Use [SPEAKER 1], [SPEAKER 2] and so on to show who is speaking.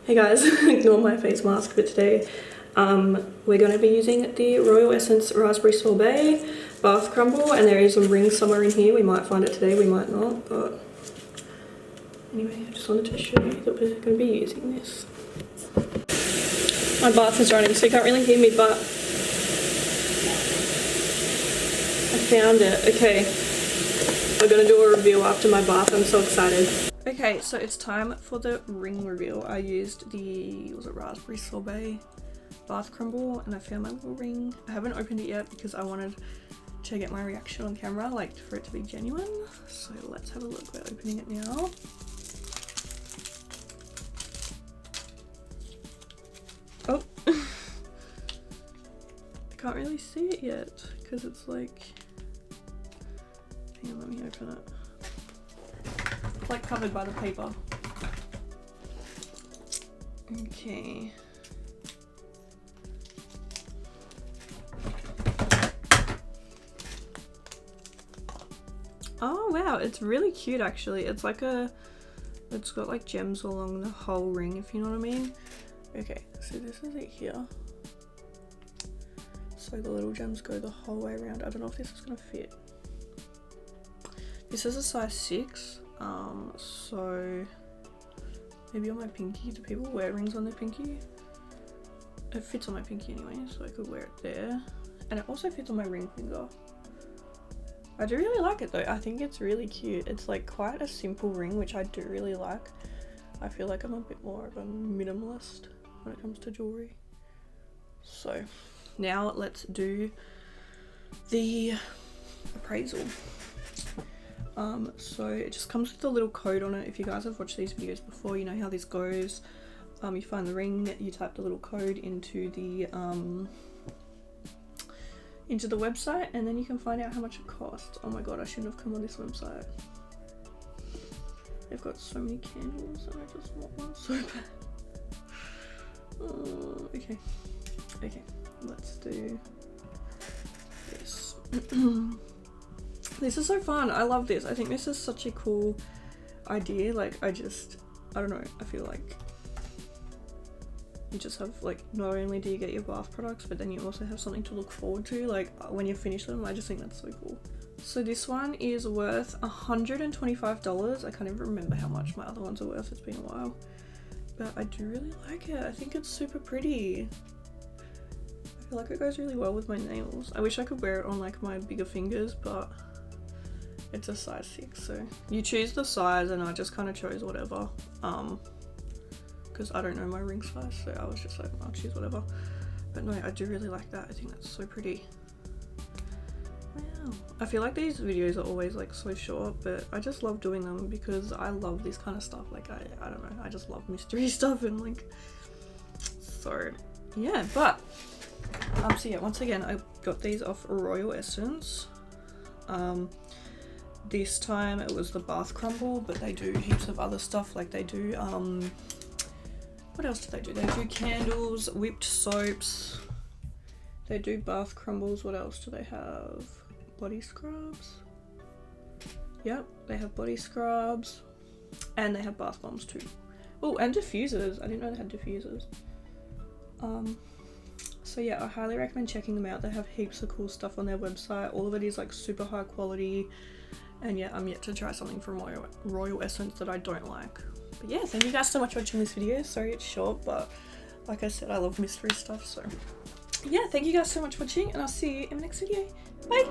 [SPEAKER 1] Hey guys, ignore my face mask for today. We're going to be using the Royal Essence Raspberry Sorbet Bath Crumble, and there is a ring somewhere in here. We might find it today, we might not, but anyway, I just wanted to show you that we're going to be using this. My bath is running, so you can't really hear me, but I found it. Okay, we're going to do a review after my bath. I'm so excited. Okay, so it's time for the ring reveal. I used the, was it Raspberry Sorbet Bath Crumble, and I found my little ring. I haven't opened it yet because I wanted to get my reaction on camera, like for it to be genuine. So let's have a look. We're opening it now. Oh, I can't really see it yet because it's like, hang on, let me open it. It's like covered by the paper. Okay. Oh wow, it's really cute actually. It's like it's got like gems along the whole ring, if you know what I mean. Okay, so this is it here. So the little gems go the whole way around. I don't know if this is gonna fit. This is a size 6. So maybe on my pinky. Do people wear rings on their pinky? It fits on my pinky anyway, so I could wear it there. And it also fits on my ring finger. I do really like it though. I think it's really cute. It's like quite a simple ring, which I do really like. I feel like I'm a bit more of a minimalist when it comes to jewelry. So now let's do the appraisal. So it just comes with a little code on it. If you guys have watched these videos before, you know how this goes. You find the ring, you type the little code into the website, and then you can find out how much it costs. Oh my god, I shouldn't have come on this website. They've got so many candles and I just want one so bad. Okay, let's do this. This is so fun. I love this. I think this is such a cool idea. Like I don't know, I feel like you just have like, not only do you get your bath products, but then you also have something to look forward to like when you finish them. I just think that's so cool. So this one is worth $125. I can't even remember how much my other ones are worth. It's been a while, but I do really like it. I think it's super pretty. I feel like it goes really well with my nails. I wish I could wear it on like my bigger fingers, but it's a size 6, so you choose the size, and I just kind of chose whatever because I don't know my ring size, so I was just like, I'll choose whatever. But no, I do really like that. I think that's so pretty. Wow. I feel like these videos are always like so short, but I just love doing them because I love this kind of stuff. Like I don't know, I just love mystery stuff, and like, so yeah. But so yeah, once again, I got these off Royal Essence. This time it was the bath crumble, but they do heaps of other stuff. Like they do what else do they do? They do candles, whipped soaps, they do bath crumbles. What else do they have? Body scrubs. Yep, they have body scrubs, and they have bath bombs too. Oh, and diffusers. I didn't know they had diffusers. So yeah, I highly recommend checking them out. They have heaps of cool stuff on their website. All of it is like super high quality, and yeah, I'm yet to try something from Royal Essence that I don't like. But yeah, thank you guys so much for watching this video. Sorry it's short, but like I said, I love mystery stuff. So yeah, thank you guys so much for watching, and I'll see you in the next video. Bye!